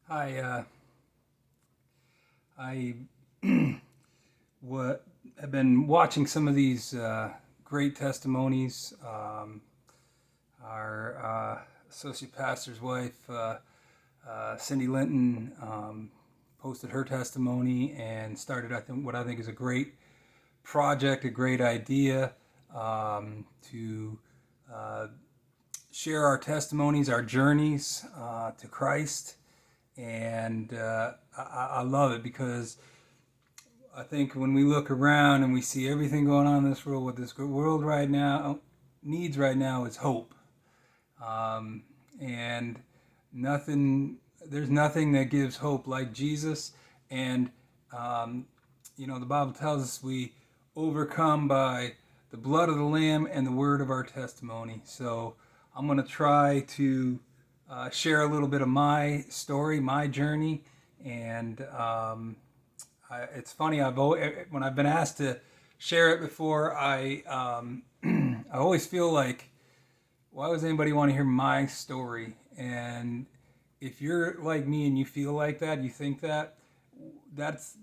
Hi, I what have been watching some of these great testimonies. Our associate pastor's wife, Cindy Linton, posted her testimony and started, I think, what I think is a great project, a great idea to uh, share our testimonies, our journeys to Christ. And I love it because I think when we look around and we see everything going on in this world, what this world right now needs right now is hope. Um, and nothing, there's nothing that gives hope like Jesus. And, um, the Bible tells us we overcome by the blood of the Lamb and the word of our testimony. So I'm going to try to share a little bit of my story, my journey. And it's funny, when I've been asked to share it before, I always feel like, why does anybody want to hear my story? And if you're like me and you feel like that, you think that, that's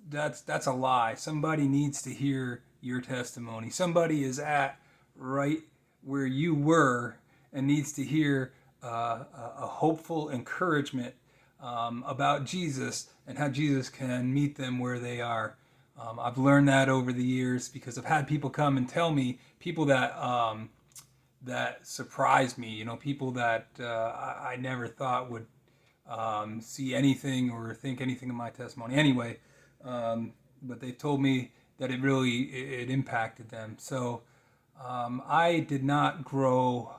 a lie. Somebody needs to hear your testimony. Somebody is at right where you were and needs to hear a hopeful encouragement about Jesus and how Jesus can meet them where they are. I've learned that over the years because I've had people come and tell me, people that surprised me. People that I never thought would see anything or think anything of my testimony. Anyway, but they've told me that it impacted them. So I did not grow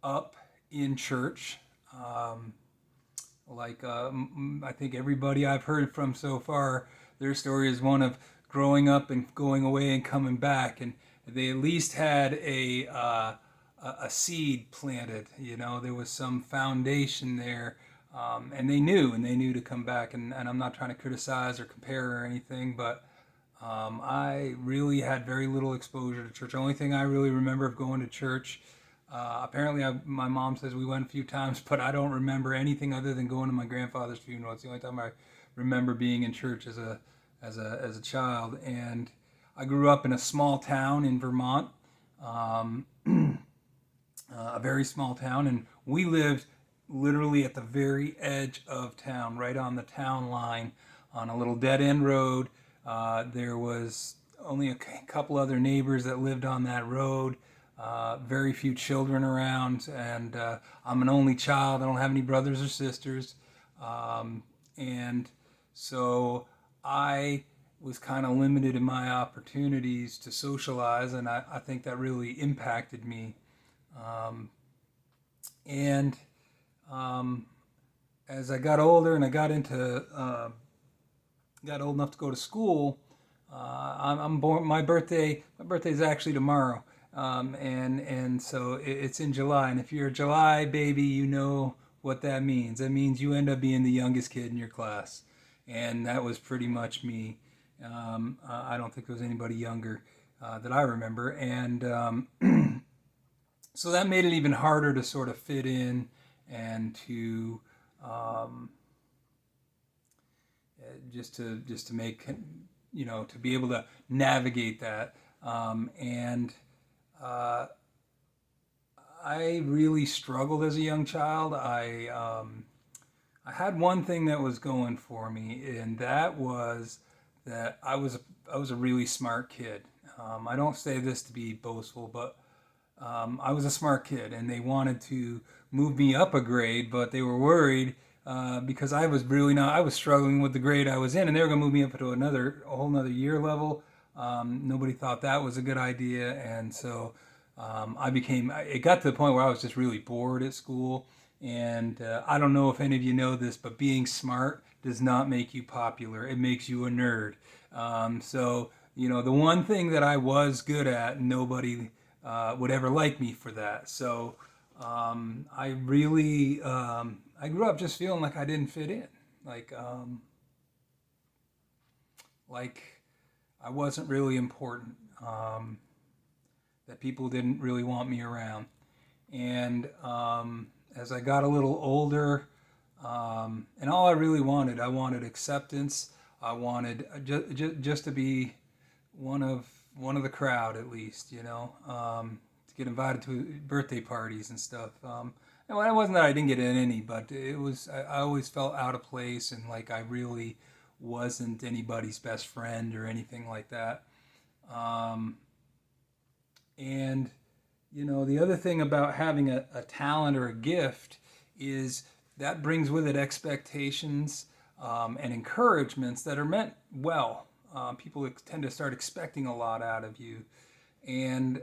up in church. Um, I think everybody I've heard from so far, their story is one of growing up and going away and coming back, and they at least had a seed planted. There was some foundation there, and they knew to come back. And I'm not trying to criticize or compare or anything, but I really had very little exposure to church. The only thing I really remember of going to church, apparently my mom says we went a few times, but I don't remember anything other than going to my grandfather's funeral. It's the only time I remember being in church as a child. And I grew up in a small town in Vermont, um, a very small town, and we lived literally at the very edge of town, right on the town line, on a little dead end road. There was only a couple other neighbors that lived on that road. Very few children around, and I'm an only child. I don't have any brothers or sisters, and so I was kind of limited in my opportunities to socialize, and I think that really impacted me. Um, and um, as I got older and I got old enough to go to school, I'm born. My birthday is actually tomorrow, and so it's in July. And if you're a July baby, you know what that means. That means you end up being the youngest kid in your class, and that was pretty much me. I don't think there was anybody younger that I remember, and so that made it even harder to sort of fit in and to um, just to make, to be able to navigate that. And uh, I really struggled as a young child. I had one thing that was going for me, and that was that I was a really smart kid. I don't say this to be boastful, but I was a smart kid, and they wanted to move me up a grade, but they were worried because I was really not. I was struggling with the grade I was in, and they were going to move me up to a whole another year level. Nobody thought that was a good idea, and so I became. It got to the point where I was just really bored at school, and I don't know if any of you know this, but being smart does not make you popular. It makes you a nerd. So the one thing that I was good at, nobody would ever like me for that. So I grew up just feeling like I didn't fit in, like like I wasn't really important, that people didn't really want me around. And as I got a little older, And all I really wanted, I wanted acceptance. I wanted just to be one of one of the crowd at least, to get invited to birthday parties and stuff. And it wasn't that I didn't get in any, but I always felt out of place and like I really wasn't anybody's best friend or anything like that. Um, and the other thing about having a talent or a gift is that brings with it expectations and encouragements that are meant well. People tend to start expecting a lot out of you, and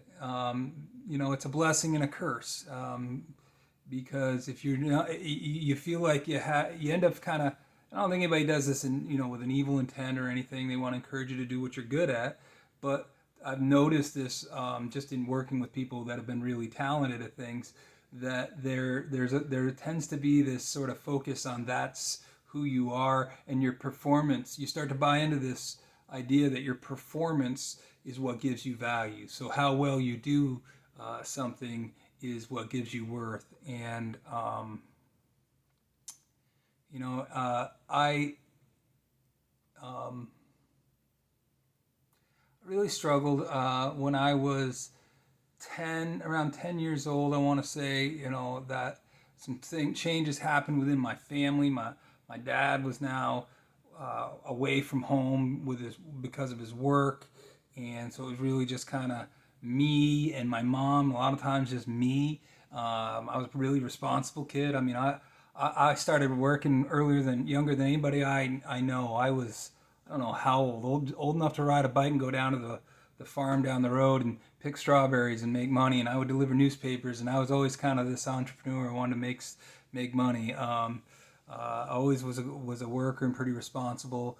it's a blessing and a curse, because if you're not, you feel like you end up kind of. I don't think anybody does this with an evil intent or anything. They want to encourage you to do what you're good at, but I've noticed this just in working with people that have been really talented at things, that there tends to be this sort of focus on that's who you are and your performance. You start to buy into this idea that your performance is what gives you value. So how well you do something is what gives you worth. And I really struggled when I was around 10 years old. I want to say, that changes happened within my family. My dad was now away from home because of his work, and so it was really just kind of me and my mom. A lot of times, just me. I was a really responsible kid. I mean, I started working younger than anybody I know. I don't know how old enough to ride a bike and go down to the farm down the road and pick strawberries and make money. And I would deliver newspapers. And I was always kind of this entrepreneur who wanted to make money. I always was a worker and pretty responsible.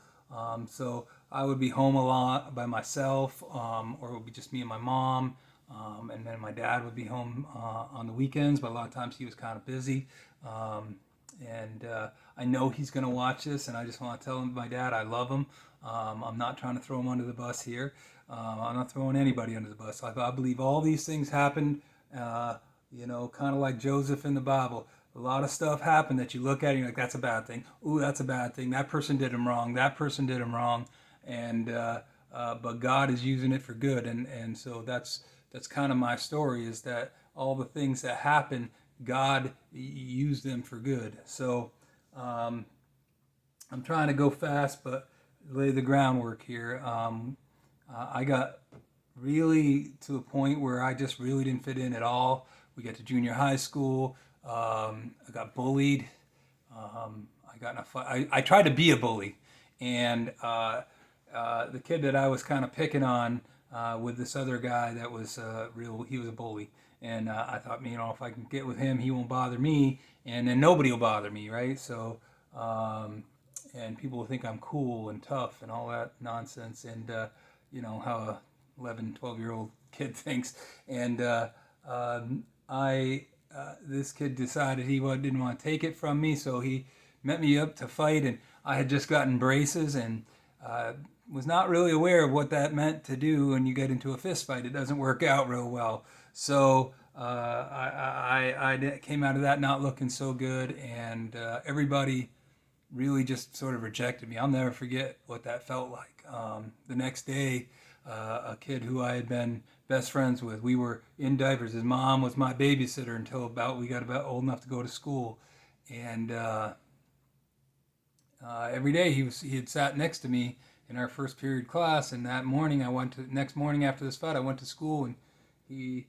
So I would be home a lot by myself, or it would be just me and my mom. And then my dad would be home on the weekends, but a lot of times he was kind of busy. And I know he's going to watch this, and I just want to tell him, my dad, I love him. I'm not trying to throw him under the bus here. I'm not throwing anybody under the bus. I believe all these things happened, kind of like Joseph in the Bible. A lot of stuff happened that you look at and you're like, that's a bad thing. Ooh, that's a bad thing. That person did him wrong. That person did him wrong. And but God is using it for good. And so that's kind of my story, is that all the things that happen, God used them for good. So I'm trying to go fast, but lay the groundwork here. I got really to a point where I just really didn't fit in at all. We got to junior high school. I got bullied. I got in a fight. I tried to be a bully, and the kid that I was kind of picking on with this other guy that was he was a bully. And I thought, if I can get with him, he won't bother me, and then nobody will bother me, right? So, and people will think I'm cool and tough and all that nonsense, and how a 11, 12-year-old kid thinks. And this kid decided he didn't want to take it from me, so he met me up to fight, and I had just gotten braces and was not really aware of what that meant to do when you get into a fist fight. It doesn't work out real well. So I came out of that not looking so good, and everybody really just sort of rejected me. I'll never forget what that felt like. The next day, a kid who I had been best friends with, we were in diapers. His mom was my babysitter until we got about old enough to go to school, and every day he had sat next to me in our first period class. And that morning, next morning after this fight, I went to school, and he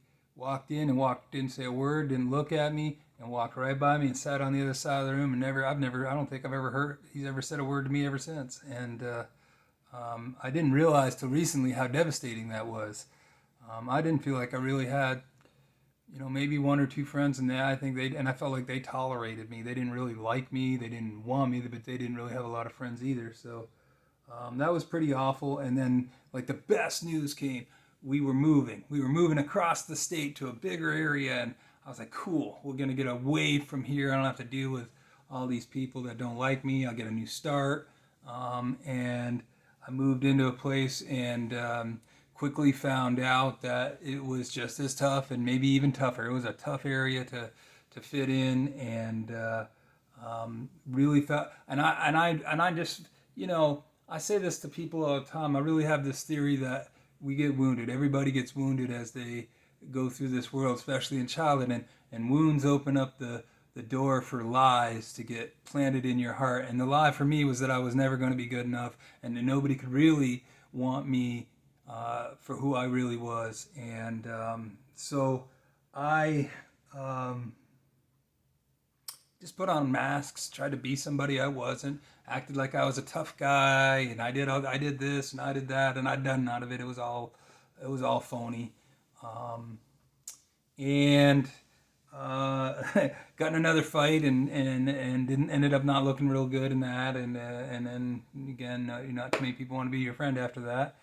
didn't say a word, didn't look at me, and walked right by me and sat on the other side of the room. And I don't think I've ever heard he's ever said a word to me ever since. And I didn't realize till recently how devastating that was. I didn't feel like I really had, maybe one or two friends, and I felt like they tolerated me. They didn't really like me. They didn't want me, but they didn't really have a lot of friends either. So that was pretty awful. And then, like, the best news came. We were moving across the state to a bigger area, and I was like, cool, we're going to get away from here. I don't have to deal with all these people that don't like me. I'll get a new start. And I moved into a place, and quickly found out that it was just as tough and maybe even tougher. It was a tough area to fit in, and Really felt, and I just, I say this to people all the time. I really have this theory that we get wounded. Everybody gets wounded as they go through this world, especially in childhood, and wounds open up the door for lies to get planted in your heart. And the lie for me was that I was never going to be good enough, and that nobody could really want me for who I really was. And so I. Just put on masks, tried to be somebody I wasn't, acted like I was a tough guy, and I did this and I did that, and I'd done none of it. It was all phony, and got in another fight and didn't ended up not looking real good in that, and then again, not too many people want to be your friend after that.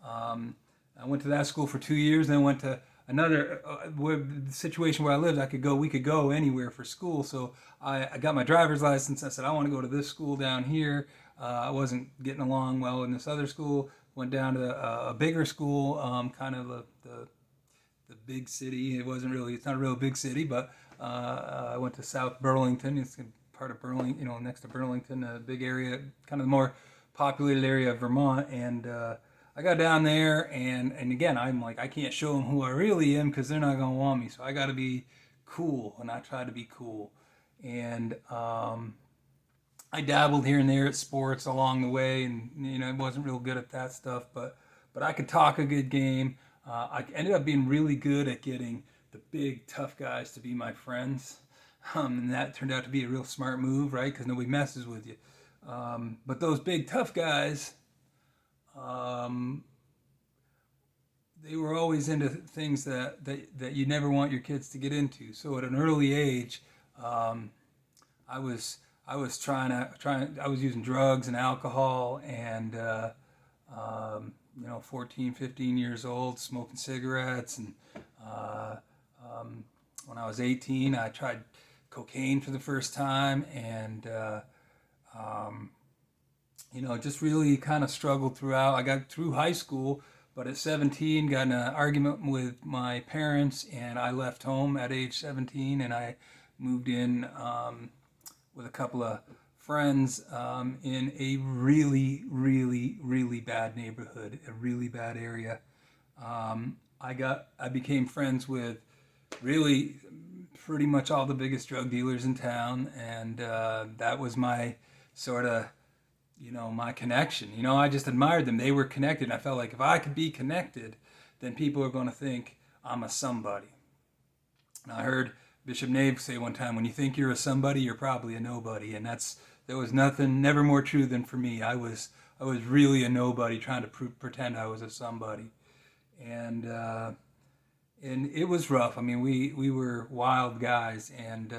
Um, I went to that school for 2 years, then went to another where the situation where I lived. We could go anywhere for school. So I got my driver's license. I said I want to go to this school down here. I wasn't getting along well in this other school. Went down to a bigger school, kind of the big city. It's not a real big city, but I went to South Burlington. It's part of Burlington, next to Burlington, a big area, kind of the more populated area of Vermont. And I got down there, and again, I'm like, I can't show them who I really am because they're not gonna want me. So I got to be cool, and I try to be cool. And I dabbled here and there at sports along the way, and I wasn't real good at that stuff, but I could talk a good game. I ended up being really good at getting the big tough guys to be my friends, and that turned out to be a real smart move, right? Because nobody messes with you. But those big tough guys, um, they were always into things that you never want your kids to get into. So at an early age, um, I was I was I was using drugs and alcohol and 14, 15 years old, smoking cigarettes. And uh, um, when I was 18, I tried cocaine for the first time, and um, just really kind of struggled throughout. I got through high school, but at 17, got in an argument with my parents, and I left home at age 17, and I moved in with a couple of friends in a really, really, really bad neighborhood, a really bad area. I became friends with really pretty much all the biggest drug dealers in town, and that was my sort of my connection. I just admired them. They were connected. And I felt like if I could be connected, then people are going to think I'm a somebody. And I heard Bishop Nave say one time, when you think you're a somebody, you're probably a nobody. And there was nothing, never more true than for me. I was really a nobody trying to pretend I was a somebody. And, and it was rough. I mean, we were wild guys. And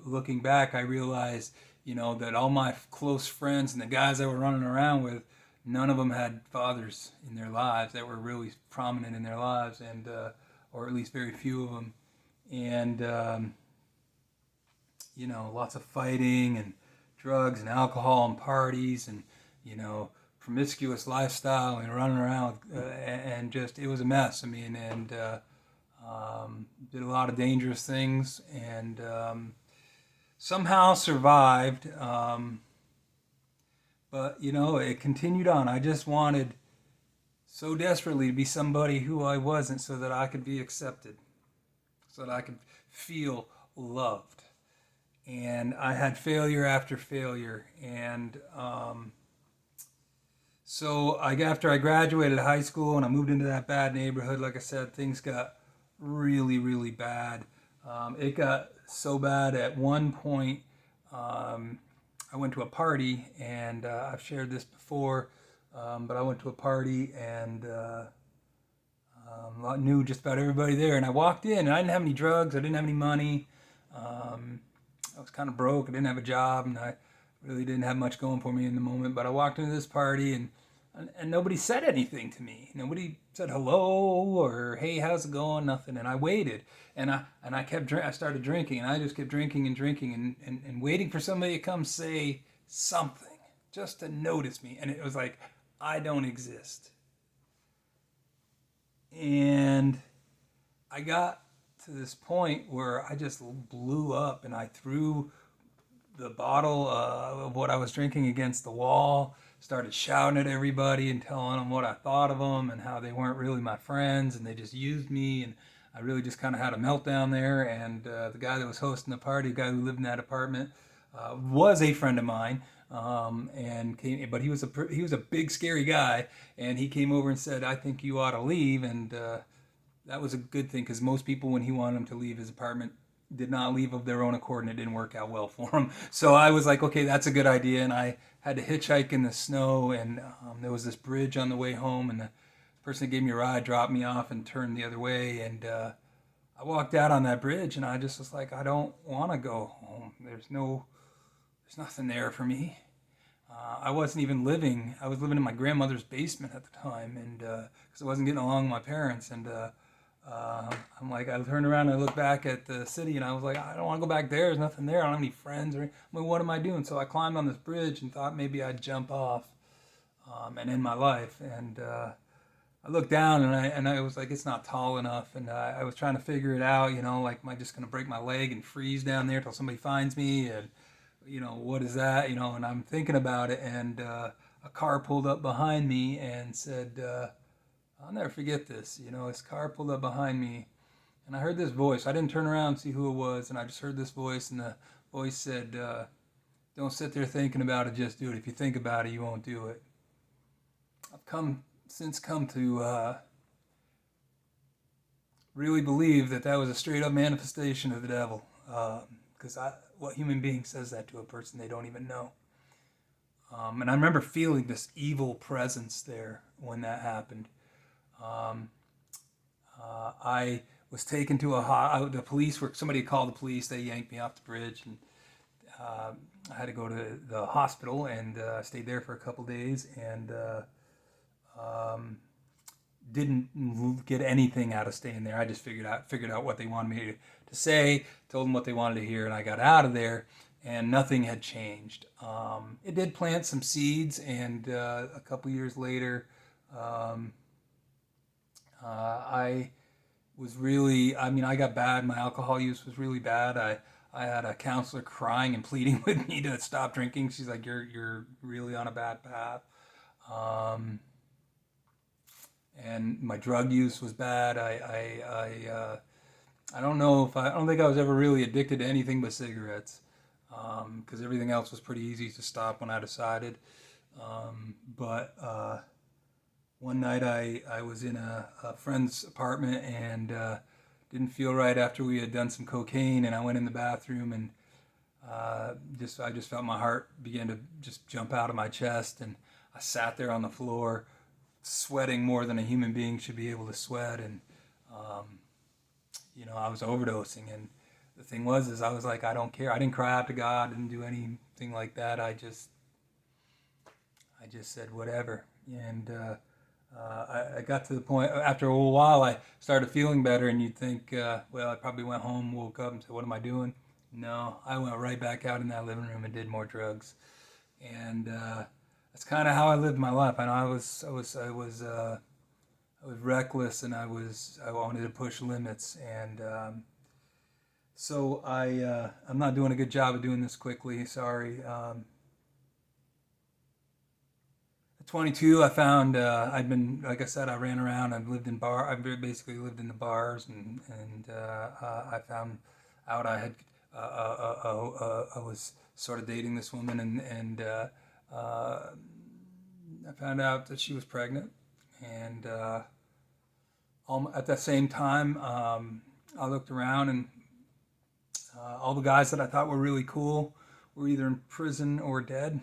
looking back, I realized, that all my close friends and the guys I were running around with, none of them had fathers in their lives that were really prominent in their lives, and or at least very few of them. And lots of fighting and drugs and alcohol and parties and promiscuous lifestyle and running around and just it was a mess. I mean, and did a lot of dangerous things, and somehow survived. But it continued on. I just wanted so desperately to be somebody who I wasn't, so that I could be accepted, so that I could feel loved. And I had failure after failure. And so after I graduated high school and I moved into that bad neighborhood, like I said, things got really, really bad. It got so bad at one point. I went to a party, and I've shared this before, but I went to a party and knew just about everybody there. And I walked in, and I didn't have any drugs, I didn't have any money. I was kind of broke, I didn't have a job, and I really didn't have much going for me in the moment. But I walked into this party, and nobody said anything to me. Nobody said hello or hey, how's it going? Nothing. And I waited, and I started drinking, and I just kept drinking and drinking and waiting for somebody to come say something, just to notice me. And it was like, I don't exist. And I got to this point where I just blew up, and I threw the bottle of what I was drinking against the wall, started shouting at everybody and telling them what I thought of them and how they weren't really my friends and they just used me. And I really just kind of had a meltdown there. And the guy that was hosting the party, the guy who lived in that apartment, was a friend of mine. And came, but he was a big scary guy, and he came over and said, "I think you ought to leave." And that was a good thing because most people, when he wanted him to leave his apartment, did not leave of their own accord, and it didn't work out well for him. So I was like, okay, that's a good idea. And I had to hitchhike in the snow, and there was this bridge on the way home, and the person that gave me a ride dropped me off and turned the other way. And I walked out on that bridge, and I just was like, I don't want to go home. There's nothing there for me. I wasn't even living. I was living in my grandmother's basement at the time, and because I wasn't getting along with my parents, and I'm like, I turned around and I looked back at the city, and I was like, I don't want to go back there. There's nothing there. I don't have any friends. I'm like, what am I doing? So I climbed on this bridge and thought maybe I'd jump off and end my life. And I looked down and I was like, it's not tall enough. And I was trying to figure it out, like, am I just going to break my leg and freeze down there till somebody finds me? And, what is that? And I'm thinking about it. And a car pulled up behind me and said, I'll never forget this. This car pulled up behind me, and I heard this voice. I didn't turn around and see who it was, and I just heard this voice, and the voice said, don't sit there thinking about it, just do it. If you think about it, you won't do it. I've since come to really believe that was a straight up manifestation of the devil, because what human being says that to a person they don't even know? And I remember feeling this evil presence there when that happened. I was taken to the police, where somebody called the police. They yanked me off the bridge, and I had to go to the hospital, and stayed there for a couple days, and didn't get anything out of staying there. I just figured out what they wanted me to say, told them what they wanted to hear, and I got out of there, and nothing had changed. It did plant some seeds, and a couple years later, I was really, I got bad. My alcohol use was really bad. I had a counselor crying and pleading with me to stop drinking. She's like, you're really on a bad path. And my drug use was bad. I don't know I don't think I was ever really addicted to anything but cigarettes. Because everything else was pretty easy to stop when I decided. But one night I was in a friend's apartment, and didn't feel right after we had done some cocaine, and I went in the bathroom, and I just felt my heart begin to just jump out of my chest, and I sat there on the floor sweating more than a human being should be able to sweat, and I was overdosing. And the thing was I was like, I don't care. I didn't cry out to God, didn't do anything like that. I just said whatever. And I got to the point, after a while, I started feeling better, and you'd think, well, I probably went home, woke up, and said, what am I doing? No, I went right back out in that living room and did more drugs. And that's kind of how I lived my life. I know I was reckless, and I wanted to push limits. And so I'm not doing a good job of doing this quickly. Sorry. At 22, I found I'd been, like I said, I ran around. I basically lived in the bars, and I found out I was sort of dating this woman, and I found out that she was pregnant, and at that same time, I looked around, and all the guys that I thought were really cool were either in prison or dead.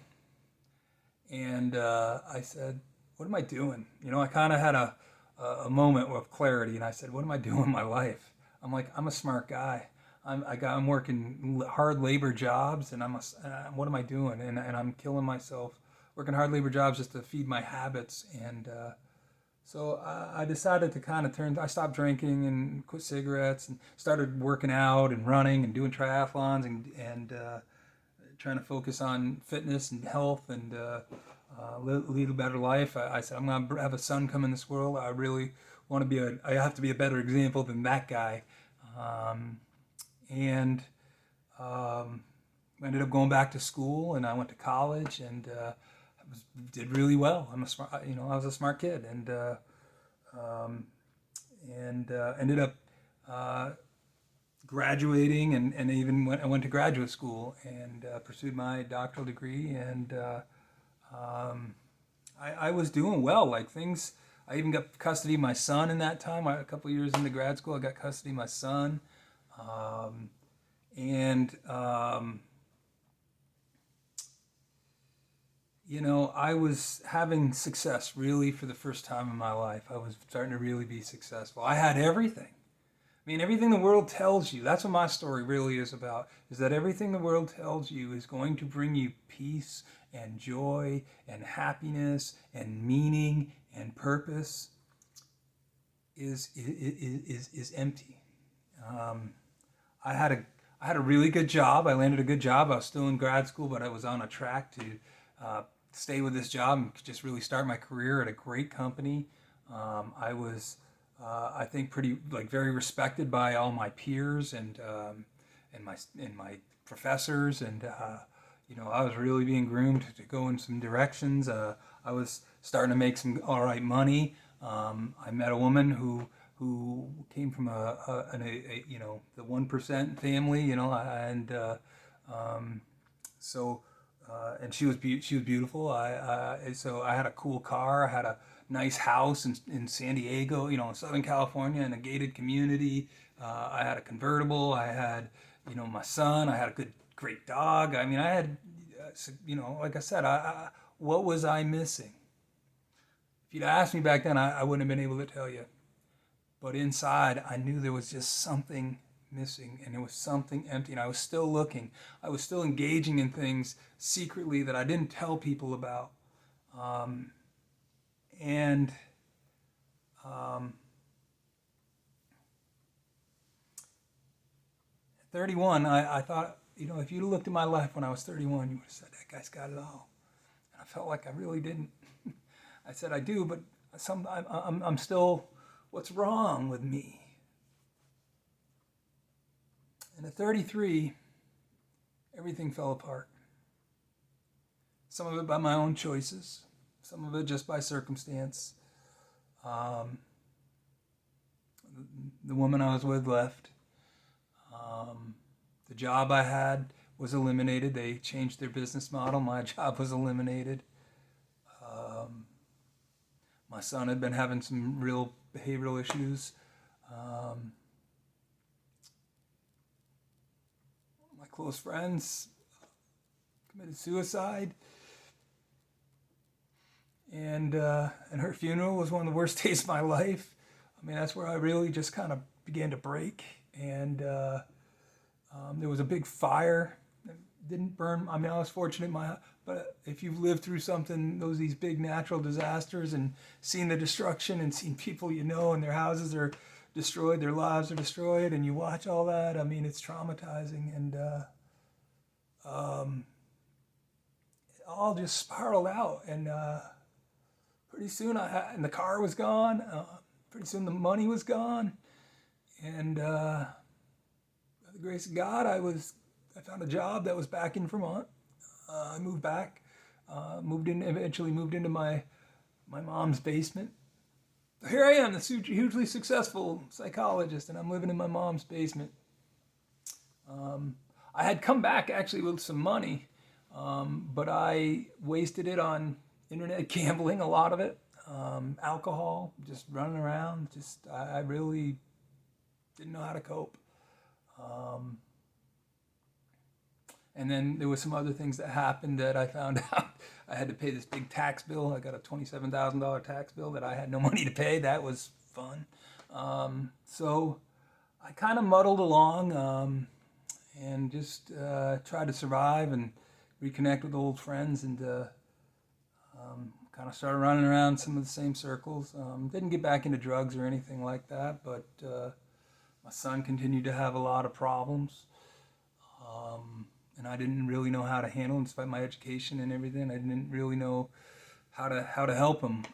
And I said, what am I doing? I kind of had a moment of clarity, and I said, what am I doing in my life? I'm like, I'm a smart guy. I'm working hard labor jobs, and what am I doing? And I'm killing myself working hard labor jobs just to feed my habits. And so I decided to kind of I stopped drinking and quit cigarettes, and started working out and running and doing triathlons, and trying to focus on fitness and health, and lead a better life. I said, I'm going to have a son come in this world. I really want to I have to be a better example than that guy. And ended up going back to school, and I went to college, and did really well. I was a smart kid, um, and ended up uh, graduating, and I went to graduate school and pursued my doctoral degree, and um, I was doing well. Like things, I even got custody of my son in that time. A couple of years into grad school, I got custody of my son, um, and I was having success really for the first time in my life. I was starting to really be successful. I had everything. I mean, everything the world tells you, that's what my story really is about, is that everything the world tells you is going to bring you peace and joy and happiness and meaning and purpose is empty. Um, I had a I had a really good job. I landed a good job. I was still in grad school, but I was on a track to stay with this job and just really start my career at a great company. I was, I think, pretty like very respected by all my peers and my professors, and I was really being groomed to go in some directions. I was starting to make some all right money. I met a woman who came from the 1% family, and um, so and she was beautiful. So I had a cool car. I had a nice house in San Diego, in Southern California, in a gated community. I had a convertible. I had my son. I had a great dog. I mean, I had like I said, what was I missing? If you'd asked me back then, I wouldn't have been able to tell you. But inside, I knew there was just something missing, and there was something empty, and I was still looking. I was still engaging in things secretly that I didn't tell people about. Um, and at 31, I thought, if you'd looked at my life when I was 31, you would have said, that guy's got it all. And I felt like I really didn't. I said, I do, but I'm still, what's wrong with me? And at 33, everything fell apart. Some of it by my own choices, some of it just by circumstance. Um, the woman I was with left. The job I had was eliminated. They changed their business model. My job was eliminated. Um, my son had been having some real behavioral issues. Um, my close friends committed suicide, and her funeral was one of the worst days of my life. I mean, that's where I really just kind of began to break, and there was a big fire that didn't burn. I mean, I was fortunate, but if you've lived through these big natural disasters and seen the destruction and seen people and their houses are destroyed, their lives are destroyed, and you watch all that, I mean, it's traumatizing, and it all just spiraled out, and pretty soon and the car was gone. Pretty soon the money was gone, and by the grace of God, I found a job that was back in Vermont. I moved back, eventually moved into my mom's basement. So here I am, this hugely successful psychologist, and I'm living in my mom's basement. I had come back actually with some money, but I wasted it on internet gambling, a lot of it, alcohol, just running around. I really didn't know how to cope. And then there were some other things that happened that I found out. I had to pay this big tax bill. I got a $27,000 tax bill that I had no money to pay. That was fun. So I kind of muddled along and just tried to survive and reconnect with old friends, and kind of started running around some of the same circles. Didn't get back into drugs or anything like that, but my son continued to have a lot of problems. And I didn't really know how to handle him, despite my education and everything. I didn't really know how to help him,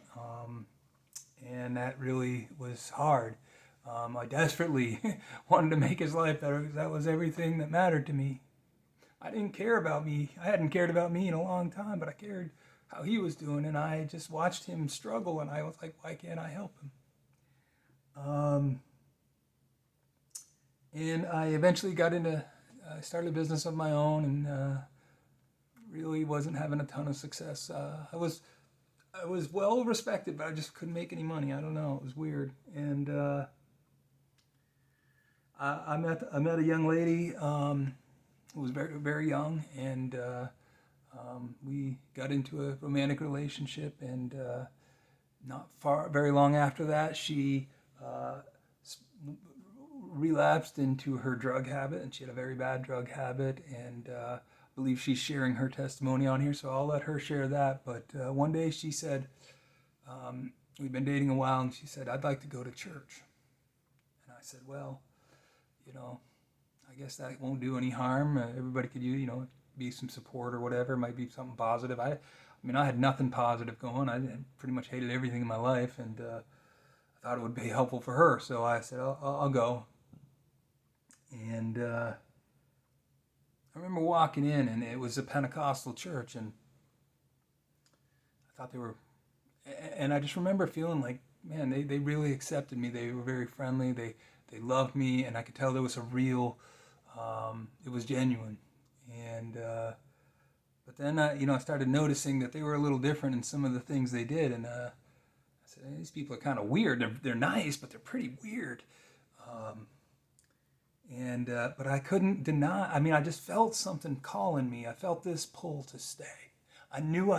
and that really was hard. I desperately wanted to make his life better because that was everything that mattered to me. I didn't care about me. I hadn't cared about me in a long time, but I cared how he was doing, and I just watched him struggle, and I was like, why can't I help him? Um, and I eventually got into, I started a business of my own, and really wasn't having a ton of success. I was well respected, but I just couldn't make any money. I don't know. It was weird. And I met a young lady who was very young, and we got into a romantic relationship. And not very long after that, she uh, relapsed into her drug habit, and she had a very bad drug habit. And I believe she's sharing her testimony on here, so I'll let her share that. But one day she said, we've been dating a while, and she said, I'd like to go to church. And I said, well, you know, I guess that won't do any harm. Everybody could use, be some support or whatever. It might be something positive. I mean, I had nothing positive going. I pretty much hated everything in my life, and I thought it would be helpful for her. So I said, I'll go. And I remember walking in, and it was a Pentecostal church, and I thought they were, and I just remember feeling like, man, they really accepted me. They were very friendly. They loved me, and I could tell there was a real, it was genuine. And but then I started noticing that they were a little different in some of the things they did, and I said, hey, these people are kind of weird. They're nice, but they're pretty weird. Um, and but I couldn't deny. I mean, I just felt something calling me. I felt this pull to stay. I knew I